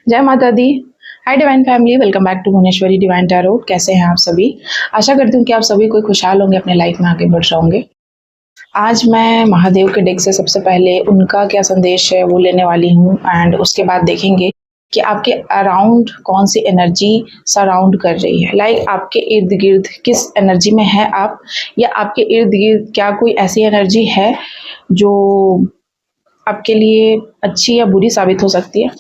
जय माता दी। Hi divine family, welcome back to Bhuvaneshwari divine tarot. कैसे हैं आप सभी? आशा करती हूँ कि आप सभी कोई खुशहाल होंगे, अपने लाइफ में आगे बढ़ रहे होंगे। आज मैं महादेव के डेक से सबसे पहले उनका क्या संदेश है वो लेने वाली हूँ, एंड उसके बाद देखेंगे कि आपके अराउंड कौन सी एनर्जी सराउंड कर रही है। लाइक आपके इर्द गिर्द किस एनर्जी में है आप, या आपके इर्द गिर्द क्या कोई ऐसी एनर्जी है जो आपके लिए अच्छी या बुरी साबित हो सकती है।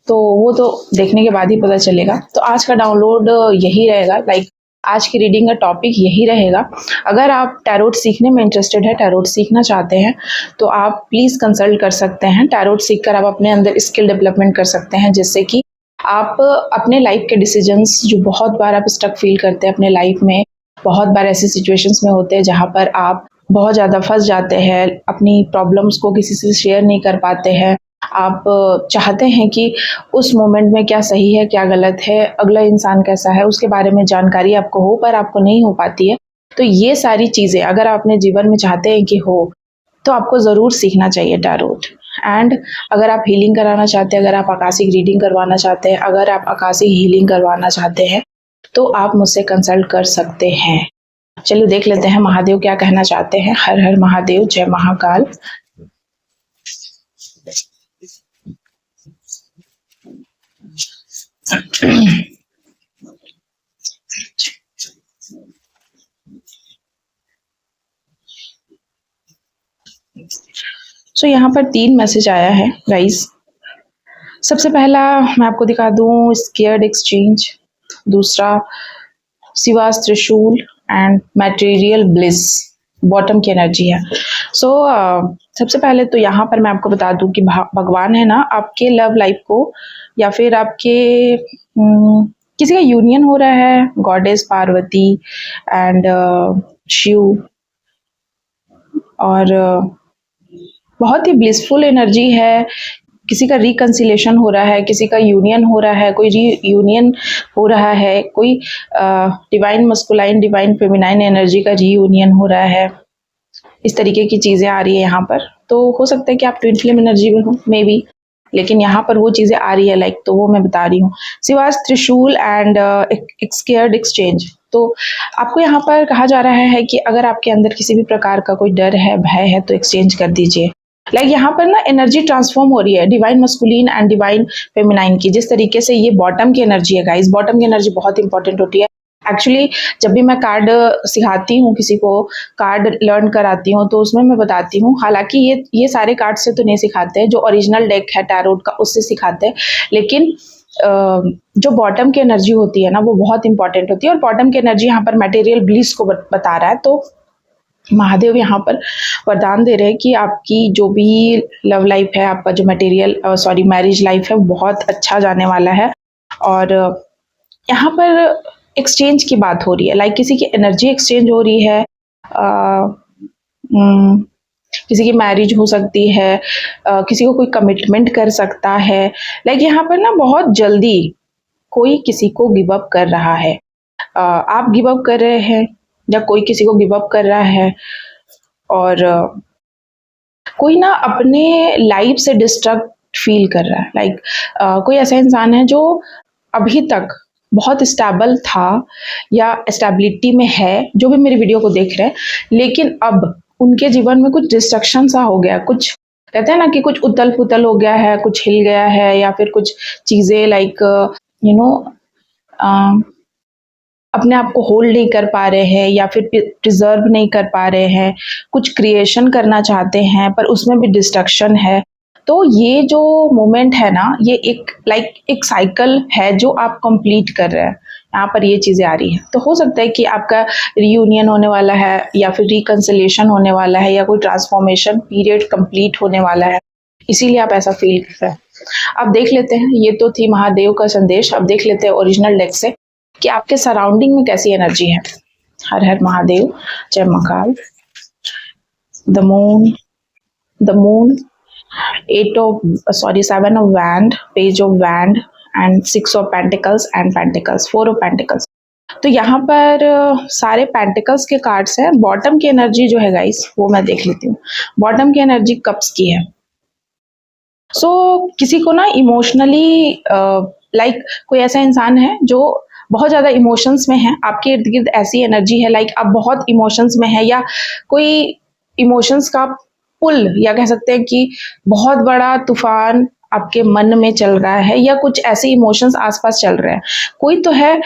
तो वो तो देखने के बाद ही पता चलेगा। तो आज का डाउनलोड यही रहेगा, लाइक आज की रीडिंग का टॉपिक यही रहेगा। अगर आप टैरोट सीखने में इंटरेस्टेड है, टैरोट सीखना चाहते हैं, तो आप प्लीज़ कंसल्ट कर सकते हैं। टैरोट सीख कर आप अपने अंदर स्किल डेवलपमेंट कर सकते हैं, जिससे कि आप अपने लाइफ के डिसीजंस जो बहुत बार आप स्टक फील करते हैं अपने लाइफ में, बहुत बार ऐसी सिचुएशंस में होते हैं जहाँ पर आप बहुत ज़्यादा फंस जाते हैं, अपनी प्रॉब्लम्स को किसी से शेयर नहीं कर पाते हैं। आप चाहते हैं कि उस मोमेंट में क्या सही है क्या गलत है, अगला इंसान कैसा है, उसके बारे में जानकारी आपको हो पर आपको नहीं हो पाती है। तो ये सारी चीज़ें अगर आप अपने जीवन में चाहते हैं कि हो, तो आपको ज़रूर सीखना चाहिए टैरोट। एंड अगर आप हीलिंग कराना चाहते हैं, अगर आप आकाशिक रीडिंग करवाना चाहते हैं, अगर आप आकाशिक हीलिंग करवाना चाहते हैं, तो आप मुझसे कंसल्ट कर सकते हैं। चलिए देख लेते हैं महादेव क्या कहना चाहते हैं। हर हर महादेव, जय महाकाल। सो यहाँ पर 3 मैसेज आया है गाइस। सबसे पहला मैं आपको दिखा दूं स्केयर्ड एक्सचेंज, दूसरा शिवास त्रिशूल एंड मटेरियल ब्लिस, बॉटम की एनर्जी है। सबसे पहले तो यहाँ पर मैं आपको बता दूं कि भगवान है ना, आपके लव लाइफ को या फिर आपके किसी का यूनियन हो रहा है गॉडेस पार्वती एंड शिव, और बहुत ही ब्लिसफुल एनर्जी है। किसी का रिकंसिलेशन हो रहा है, किसी का यूनियन हो रहा है, कोई रीयूनियन हो रहा है, कोई divine masculine divine feminine energy का रीयूनियन हो रहा है। इस तरीके की चीज़ें आ रही है यहाँ पर। तो हो सकता है कि आप ट्विन फ्लेम एनर्जी में हो मे बी, लेकिन यहाँ पर वो चीज़ें आ रही है, लाइक तो वो मैं बता रही हूँ। शिवास त्रिशूल एंड स्केयर्ड एक्सचेंज। तो आपको यहाँ पर कहा जा रहा है कि अगर आपके अंदर किसी भी प्रकार का कोई डर है, भय है, तो एक्सचेंज कर दीजिए। लाइक यहाँ पर ना एनर्जी ट्रांसफॉर्म हो रही है divine masculine and divine feminine की। जिस तरीके से ये बॉटम की एनर्जी है गाइस, बॉटम की एनर्जी बहुत इंपॉर्टेंट होती है। एक्चुअली जब भी मैं कार्ड सिखाती हूँ किसी को, कार्ड लर्न कराती हूँ, तो उसमें मैं बताती हूँ, हालांकि ये सारे कार्ड से तो नहीं सिखाते हैं, जो ओरिजिनल डेक है टैरोट का उससे सिखाते हैं, लेकिन जो बॉटम की एनर्जी होती है ना वो बहुत इंपॉर्टेंट होती है। और बॉटम की एनर्जी यहाँ पर मटेरियल ब्लिस को बता रहा है। तो महादेव यहाँ पर वरदान दे रहे हैं कि आपकी जो भी लव लाइफ है, आपका जो मैरिज लाइफ है, बहुत अच्छा जाने वाला है। और यहाँ पर एक्सचेंज की बात हो रही है, लाइक किसी की एनर्जी एक्सचेंज हो रही है। किसी की मैरिज हो सकती है, किसी को कोई कमिटमेंट कर सकता है। लाइक यहाँ पर ना बहुत जल्दी कोई किसी को गिव अप कर रहा है, आप गिव अप कर रहे हैं या कोई किसी को गिव अप कर रहा है। और कोई ना अपने लाइफ से डिस्ट्रक्ट फील कर रहा है। लाइक कोई ऐसा इंसान है जो अभी तक बहुत स्टेबल था या स्टेबिलिटी में है, जो भी मेरी वीडियो को देख रहे हैं, लेकिन अब उनके जीवन में कुछ डिस्ट्रक्शन सा हो गया। कुछ कहते हैं ना कि कुछ उतल पुतल हो गया है, कुछ हिल गया है, या फिर कुछ चीज़ें लाइक यू नो अपने आप को होल्ड नहीं कर पा रहे हैं, या फिर प्रिजर्व नहीं कर पा रहे हैं। कुछ क्रिएशन करना चाहते हैं पर उसमें भी डिस्ट्रक्शन है। तो ये जो मोमेंट है ना, ये एक साइकिल है जो आप कंप्लीट कर रहे हैं। यहाँ पर ये चीज़ें आ रही है। तो हो सकता है कि आपका रियूनियन होने वाला है, या फिर रिकंसिलेशन होने वाला है, या कोई ट्रांसफॉर्मेशन पीरियड कंप्लीट होने वाला है, इसीलिए आप ऐसा फील कर रहे हैं। अब देख लेते हैं, ये तो थी महादेव का संदेश। अब देख लेते हैं ओरिजिनल डेक से कि आपके सराउंडिंग में कैसी एनर्जी है। हर हर महादेव, जय Mahakal. The moon 7 of wand, page of wand and 6 of pentacles and pentacles, 4 of pentacles। तो यहाँ पर सारे पेंटिकल्स के कार्ड्स हैं। बॉटम की एनर्जी जो है गाइस वो मैं देख लेती हूँ। बॉटम की एनर्जी कप्स की है। किसी को ना इमोशनली लाइक कोई ऐसा इंसान है जो बहुत ज़्यादा इमोशंस में है, आपके इर्द गिर्द ऐसी एनर्जी है, लाइक आप बहुत इमोशंस में है, या कोई इमोशंस का पुल, या कह सकते हैं कि बहुत बड़ा तूफान आपके मन में चल रहा है, या कुछ ऐसे इमोशंस आसपास चल रहे हैं। कोई तो है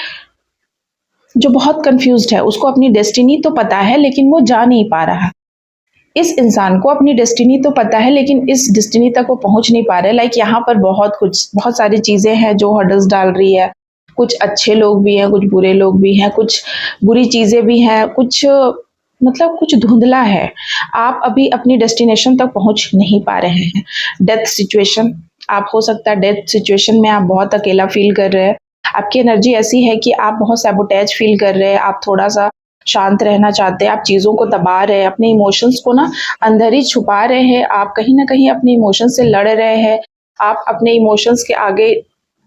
जो बहुत कंफ्यूज्ड है, उसको अपनी डेस्टिनी तो पता है लेकिन वो जा नहीं पा रहा। इस इंसान को अपनी डेस्टिनी तो पता है लेकिन इस डेस्टिनी तक वो पहुंच नहीं पा रहे। लाइक यहाँ पर बहुत सारी चीजें हैं जो हर्डल्स डाल रही है। कुछ अच्छे लोग भी हैं, कुछ बुरे लोग भी हैं, कुछ बुरी चीजें भी हैं, कुछ मतलब कुछ धुंधला है। आप अभी अपनी डेस्टिनेशन तक पहुंच नहीं पा रहे हैं। डेथ सिचुएशन, आप हो सकता है डेथ सिचुएशन में आप बहुत अकेला फील कर रहे हैं। आपकी एनर्जी ऐसी है कि आप बहुत सैबोटेज फील कर रहे हैं, आप थोड़ा सा शांत रहना चाहते हैं, आप चीज़ों को दबा रहे हैं, अपने इमोशंस को ना अंदर ही छुपा रहे हैं, आप कहीं ना कहीं अपने इमोशंस से लड़ रहे हैं, आप अपने इमोशंस के आगे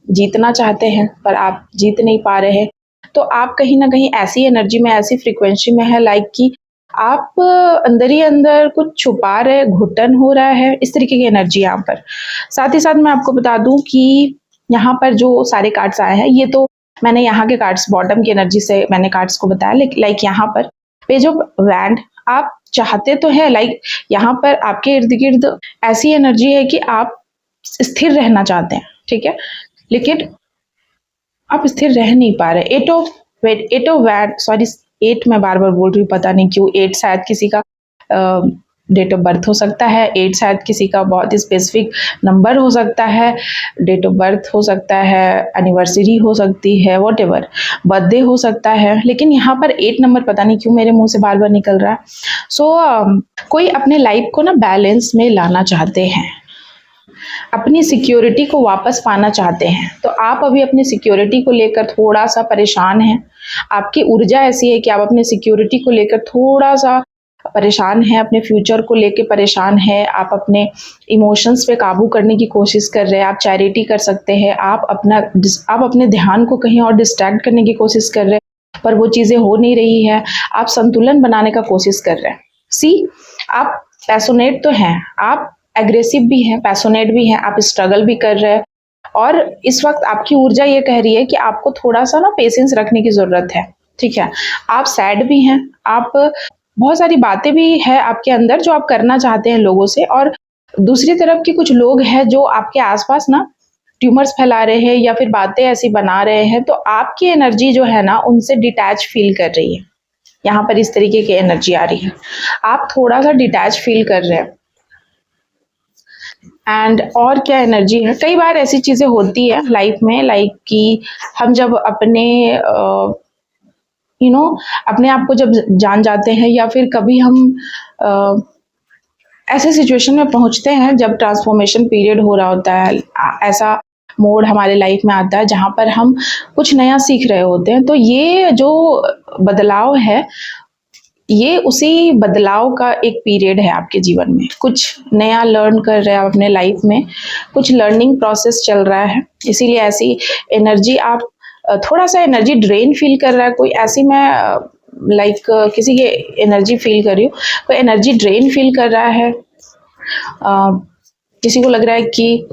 जीतना चाहते हैं पर आप जीत नहीं पा रहे हैं। तो आप कहीं ना कहीं ऐसी एनर्जी में, ऐसी फ्रिक्वेंसी में है लाइक कि आप अंदर ही अंदर कुछ छुपा रहे, घुटन हो रहा है, इस तरीके की एनर्जी यहाँ पर। साथ ही साथ मैं आपको बता दूं कि यहाँ पर जो सारे कार्ड्स आए हैं, ये तो मैंने यहाँ के कार्ड्स बॉटम की एनर्जी से मैंने कार्ड्स को बताया। लाइक यहाँ पर पेज ऑफ वैंड, आप चाहते तो है, लाइक यहाँ पर आपके इर्द गिर्द ऐसी एनर्जी है कि आप स्थिर रहना चाहते हैं, ठीक है, लेकिन आप स्थिर रह नहीं पा रहे। एट ऑफ वैंड, सॉरी 8 मैं बार बार बोल रही हूँ, पता नहीं क्यों। 8 शायद किसी का डेट ऑफ बर्थ हो सकता है, 8 शायद किसी का बहुत ही स्पेसिफिक नंबर हो सकता है, डेट ऑफ बर्थ हो सकता है, एनिवर्सरी हो सकती है, वॉट एवर, बर्थडे हो सकता है, लेकिन यहाँ पर 8 नंबर पता नहीं क्यों मेरे मुंह से बार बार निकल रहा है। कोई अपने लाइफ को ना बैलेंस में लाना चाहते हैं, अपनी सिक्योरिटी को वापस पाना चाहते हैं। तो आप अभी अपनी सिक्योरिटी को लेकर थोड़ा सा परेशान हैं। आपकी ऊर्जा ऐसी है कि आप अपनी सिक्योरिटी को लेकर थोड़ा सा परेशान है, अपने फ्यूचर को लेकर परेशान है, आप अपने इमोशंस पे काबू करने की कोशिश कर रहे हैं। आप चैरिटी कर सकते हैं, आप अपने ध्यान को कहीं और डिस्ट्रैक्ट करने की कोशिश कर रहे हैं पर वो चीज़ें हो नहीं रही है। आप संतुलन बनाने का कोशिश कर रहे हैं। आप पैशनेट तो हैं, आप एग्रेसिव भी हैं, पैशनेट भी हैं, आप स्ट्रगल भी कर रहे हैं, और इस वक्त आपकी ऊर्जा ये कह रही है कि आपको थोड़ा सा ना पेशेंस रखने की ज़रूरत है, ठीक है। आप सैड भी हैं, आप बहुत सारी बातें भी है आपके अंदर जो आप करना चाहते हैं लोगों से, और दूसरी तरफ के कुछ लोग हैं जो आपके आसपास ना ट्यूमर्स फैला रहे हैं या फिर बातें ऐसी बना रहे हैं। तो आपकी एनर्जी जो है ना उनसे डिटैच फील कर रही है। यहाँ पर इस तरीके की एनर्जी आ रही है, आप थोड़ा सा डिटैच फील कर रहे हैं। एंड और क्या एनर्जी है, कई बार ऐसी चीज़ें होती है लाइफ में, लाइक कि हम जब अपने अपने आप को जब जान जाते हैं, या फिर कभी हम ऐसे सिचुएशन में पहुंचते हैं जब ट्रांसफॉर्मेशन पीरियड हो रहा होता है, ऐसा मोड हमारे लाइफ में आता है जहां पर हम कुछ नया सीख रहे होते हैं। तो ये जो बदलाव है, ये उसी बदलाव का एक पीरियड है आपके जीवन में। कुछ नया लर्न कर रहे हैं आप अपने लाइफ में, कुछ लर्निंग प्रोसेस चल रहा है, इसीलिए ऐसी एनर्जी, आप थोड़ा सा एनर्जी ड्रेन फील कर रहा है कोई, ऐसी मैं लाइक किसी की एनर्जी फील कर रही हूँ, कोई एनर्जी ड्रेन फील कर रहा है। किसी को लग रहा है कि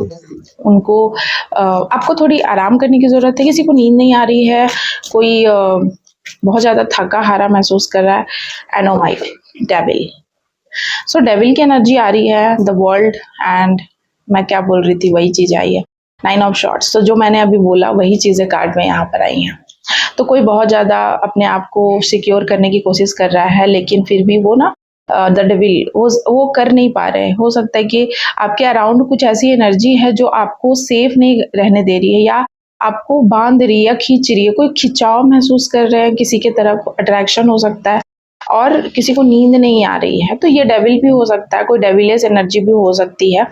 उनको आपको थोड़ी आराम करने की ज़रूरत है, किसी को नींद नहीं आ रही है, कोई बहुत ज़्यादा थका हारा महसूस कर रहा है। And oh my devil, so devil की एनर्जी आ रही है, द वर्ल्ड, एंड मैं क्या बोल रही थी वही चीज़ आई है, 9 ऑफ शॉर्ट्स। तो जो मैंने अभी बोला वही चीज़ें कार्ड में यहाँ पर आई हैं। तो कोई बहुत ज़्यादा अपने आप को सिक्योर करने की कोशिश कर रहा है, लेकिन फिर भी वो ना द डेविल वो कर नहीं पा रहे। हो सकता है कि आपके अराउंड कुछ ऐसी एनर्जी है जो आपको सेफ नहीं रहने दे रही है, या आपको बांध रही है या खींच रही है, कोई खिंचाव महसूस कर रहे हैं, किसी के तरफ अट्रैक्शन हो सकता है, और किसी को नींद नहीं आ रही है। तो ये डेविल भी हो सकता है, कोई डेविलियस एनर्जी भी हो सकती है,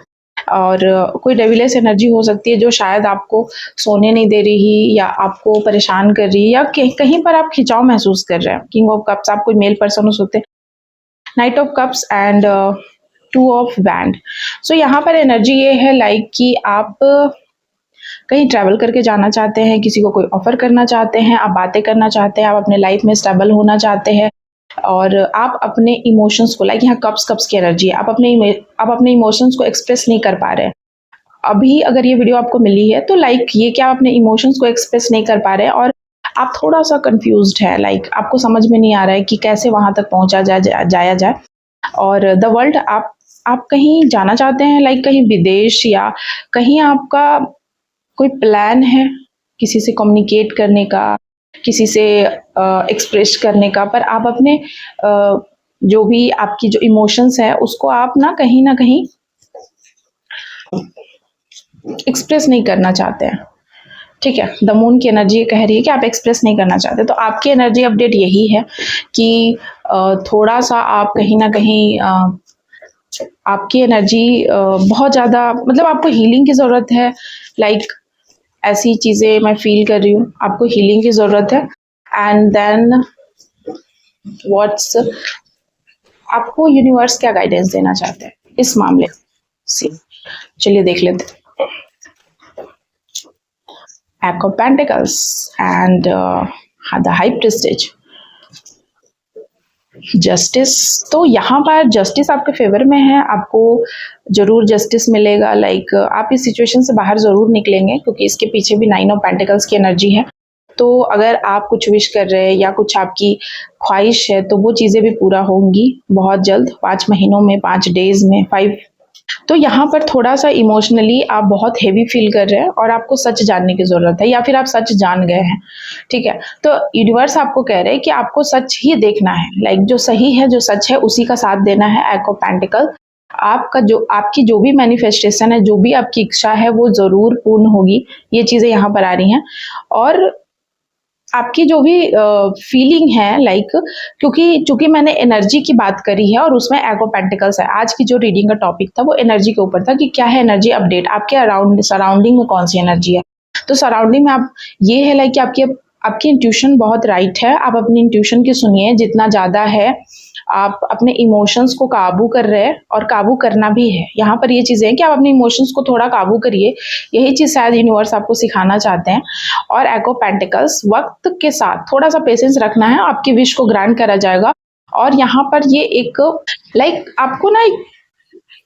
और कोई डेविलियस एनर्जी हो सकती है जो शायद आपको सोने नहीं दे रही, या आपको परेशान कर रही है, या कहीं पर आप खिंचाव महसूस कर रहे हैं। किंग ऑफ कप्स, आप कोई मेल पर्सन हो सकते हैं, knight of cups and 2 of wand. So यहाँ पर एनर्जी ये है लाइक कि आप कहीं ट्रैवल करके जाना चाहते हैं, किसी को कोई ऑफर करना चाहते हैं, आप बातें करना चाहते हैं, आप अपने लाइफ में स्टेबल होना चाहते हैं, और आप अपने इमोशंस को, लाइक यहाँ कप्स की एनर्जी है, आप अपने इमोशंस को एक्सप्रेस नहीं कर पा रहे हैं, अभी अगर ये वीडियो आपको मिली है तो लाइक ये कि आप अपने इमोशंस को एक्सप्रेस नहीं कर पा रहे और आप थोड़ा सा कंफ्यूज्ड है, लाइक आपको समझ में नहीं आ रहा है कि कैसे वहां तक पहुंचा जाया जाए। और द वर्ल्ड आप कहीं जाना चाहते हैं, लाइक कहीं विदेश या कहीं आपका कोई प्लान है किसी से कम्युनिकेट करने का, किसी से एक्सप्रेस करने का, पर आप अपने जो भी आपकी जो इमोशंस है उसको आप ना कहीं एक्सप्रेस नहीं करना चाहते हैं। ठीक है, द मून की एनर्जी कह रही है कि आप एक्सप्रेस नहीं करना चाहते। तो आपकी एनर्जी अपडेट यही है कि थोड़ा सा आप कहीं ना कहीं आपकी एनर्जी बहुत ज़्यादा, मतलब आपको हीलिंग की ज़रूरत है। लाइक ऐसी चीज़ें मैं फील कर रही हूँ, आपको हीलिंग की ज़रूरत है। एंड देन व्हाट्स, आपको यूनिवर्स क्या गाइडेंस देना चाहते हैं इस मामले से, चलिए देख लेते हैं। Eight of Pentacles and the High Priestess, justice. तो यहाँ पर जस्टिस आपके फेवर में है, आपको जरूर जस्टिस मिलेगा। लाइक आप इस सिचुएशन से बाहर जरूर निकलेंगे क्योंकि इसके पीछे भी 9 ऑफ पेंटिकल्स की एनर्जी है। तो अगर आप कुछ विश कर रहे हैं या कुछ आपकी ख्वाहिश है तो वो चीज़ें भी पूरा होंगी बहुत जल्द, 5 महीनों में, 5 डेज में, 5। तो यहाँ पर थोड़ा सा इमोशनली आप बहुत हेवी फील कर रहे हैं और आपको सच जानने की ज़रूरत है, या फिर आप सच जान गए हैं। ठीक है, तो यूनिवर्स आपको कह रहे हैं कि आपको सच ही देखना है, लाइक जो सही है, जो सच है, उसी का साथ देना है। एट ऑफ पेंटिकल, आपका जो आपकी जो भी मैनिफेस्टेशन है, जो भी आपकी इच्छा है, वो ज़रूर पूर्ण होगी। ये चीज़ें यहाँ पर आ रही हैं। और आपकी जो भी फीलिंग है, लाइक क्योंकि चूंकि मैंने एनर्जी की बात करी है और उसमें एट ऑफ पेंटिकल्स है, आज की जो रीडिंग का टॉपिक था वो एनर्जी के ऊपर था कि क्या है एनर्जी अपडेट, आपके अराउंड सराउंडिंग में कौन सी एनर्जी है। तो सराउंडिंग में आप ये है लाइक कि आपकी इंट्यूशन बहुत राइट है, आप अपनी इंट्यूशन की सुनिए जितना ज़्यादा है। आप अपने इमोशंस को काबू कर रहे हैं और काबू करना भी है। यहाँ पर ये चीज़ें हैं कि आप अपने इमोशंस को थोड़ा काबू करिए, यही चीज़ शायद यूनिवर्स आपको सिखाना चाहते हैं। और एट ऑफ पेंटिकल्स, वक्त के साथ थोड़ा सा पेशेंस रखना है, आपकी विश को ग्रांट करा जाएगा। और यहाँ पर ये एक लाइक आपको ना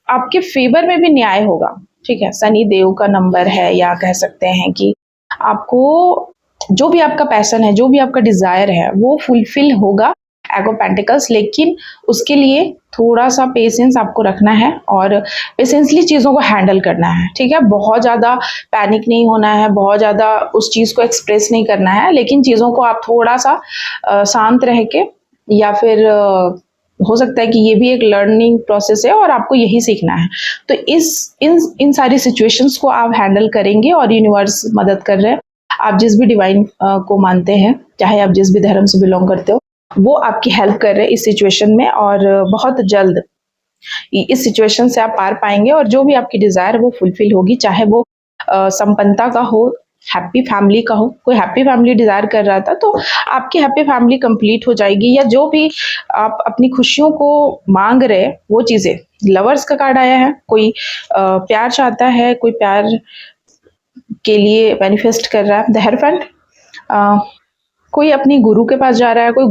आपके फेवर में भी न्याय होगा। ठीक है, शनि देव का नंबर है, या कह सकते हैं कि आपको जो भी आपका पैशन है, जो भी आपका डिजायर है, वो फुलफिल होगा एट ऑफ पेंटिकल्स। लेकिन उसके लिए थोड़ा सा पेशेंस आपको रखना है और पेशेंसली चीज़ों को हैंडल करना है। ठीक है, बहुत ज़्यादा पैनिक नहीं होना है, बहुत ज़्यादा उस चीज़ को एक्सप्रेस नहीं करना है, लेकिन चीज़ों को आप थोड़ा सा शांत रह के, या फिर हो सकता है कि ये भी एक लर्निंग प्रोसेस है और आपको यही सीखना है। तो इन सारी सिचुएशंस को आप हैंडल करेंगे और यूनिवर्स मदद कर रहे हैं। आप जिस भी डिवाइन को मानते हैं, चाहे आप जिस भी धर्म से बिलोंग करते हो, वो आपकी हेल्प कर रहे हैं इस सिचुएशन में, और बहुत जल्द इस सिचुएशन से आप पार पाएंगे और जो भी आपकी डिजायर है वो फुलफिल होगी। चाहे वो संपन्नता का हो, हैप्पी फैमिली का हो, कोई हैप्पी फैमिली डिजायर कर रहा था तो आपकी हैप्पी फैमिली कंप्लीट हो जाएगी, या जो भी आप अपनी खुशियों को मांग रहे हैं वो चीजें। लवर्स का कार्ड आया है, कोई प्यार चाहता है, कोई प्यार के लिए मैनिफेस्ट कर रहा है। द हेरोफेंट, कोई अपनी गुरु के पास जा रहा है, कोई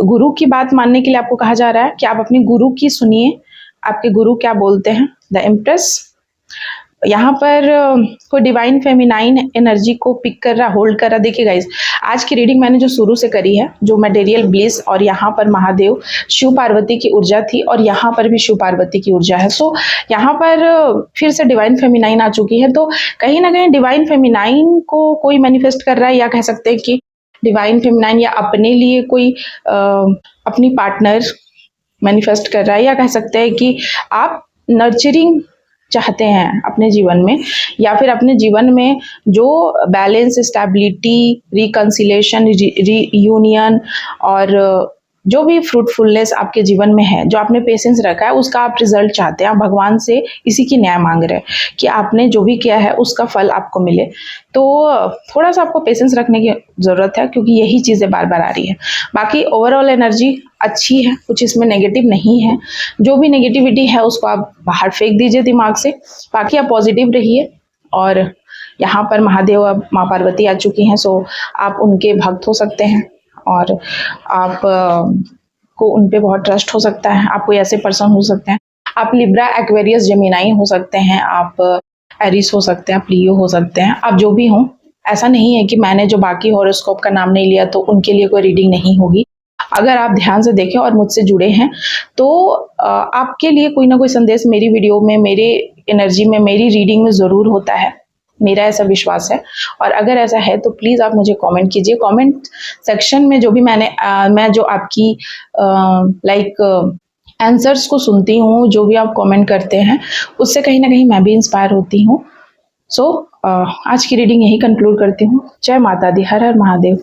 गुरु की बात मानने के लिए आपको कहा जा रहा है कि आप अपनी गुरु की सुनिए, आपके गुरु क्या बोलते हैं। द एम्प्रेस, यहाँ पर कोई डिवाइन फेमिनाइन एनर्जी को पिक कर रहा, होल्ड कर रहा। देखिए गाइस, आज की रीडिंग मैंने जो शुरू से करी है, जो मटेरियल ब्लिस, और यहाँ पर महादेव शिव पार्वती की ऊर्जा थी और यहाँ पर भी शिव पार्वती की ऊर्जा है। सो यहाँ पर फिर से डिवाइन फेमिनाइन आ चुकी है। तो कहीं ना कहीं डिवाइन फेमिनाइन को कोई मैनिफेस्ट कर रहा है, या कह सकते हैं कि डिवाइन फेमिनाइन या अपने लिए कोई अपनी पार्टनर मैनिफेस्ट कर रहा है, या कह सकते हैं कि आप नर्चरिंग चाहते हैं अपने जीवन में, या फिर अपने जीवन में जो बैलेंस, स्टेबिलिटी, रिकंसिलेशन, रीयूनियन और जो भी फ्रूटफुलनेस आपके जीवन में है, जो आपने पेशेंस रखा है, उसका आप रिजल्ट चाहते हैं। आप भगवान से इसी की न्याय मांग रहे हैं कि आपने जो भी किया है उसका फल आपको मिले। तो थोड़ा सा आपको पेशेंस रखने की ज़रूरत है क्योंकि यही चीज़ें बार बार आ रही है। बाकी ओवरऑल एनर्जी अच्छी है, कुछ इसमें नेगेटिव नहीं है। जो भी नेगेटिविटी है उसको आप बाहर फेंक दीजिए दिमाग से, बाकी आप पॉजिटिव रहिए। और यहाँ पर महादेव, अब माँ पार्वती आ चुकी हैं, सो आप उनके भक्त हो सकते हैं और आप को उन पे बहुत ट्रस्ट हो सकता है। आप कोई ऐसे पर्सन हो सकते हैं, आप लिब्रा, एक्वेरियस, जेमिनाई हो सकते हैं, आप एरिस हो सकते हैं, आप लियो हो सकते हैं, आप जो भी हों। ऐसा नहीं है कि मैंने जो बाकी हॉरोस्कोप का नाम नहीं लिया तो उनके लिए कोई रीडिंग नहीं होगी। अगर आप ध्यान से देखें और मुझसे जुड़े हैं तो आपके लिए कोई ना कोई संदेश मेरी वीडियो में, मेरे एनर्जी में, मेरी रीडिंग में ज़रूर होता है, मेरा ऐसा विश्वास है। और अगर ऐसा है तो प्लीज़ आप मुझे कमेंट कीजिए। कमेंट सेक्शन में जो भी मैं जो आपकी आंसर्स को सुनती हूँ, जो भी आप कमेंट करते हैं, उससे कहीं ना कहीं मैं भी इंस्पायर होती हूँ। सो आज की रीडिंग यही कंक्लूड करती हूँ। जय माता दी, हर हर महादेव।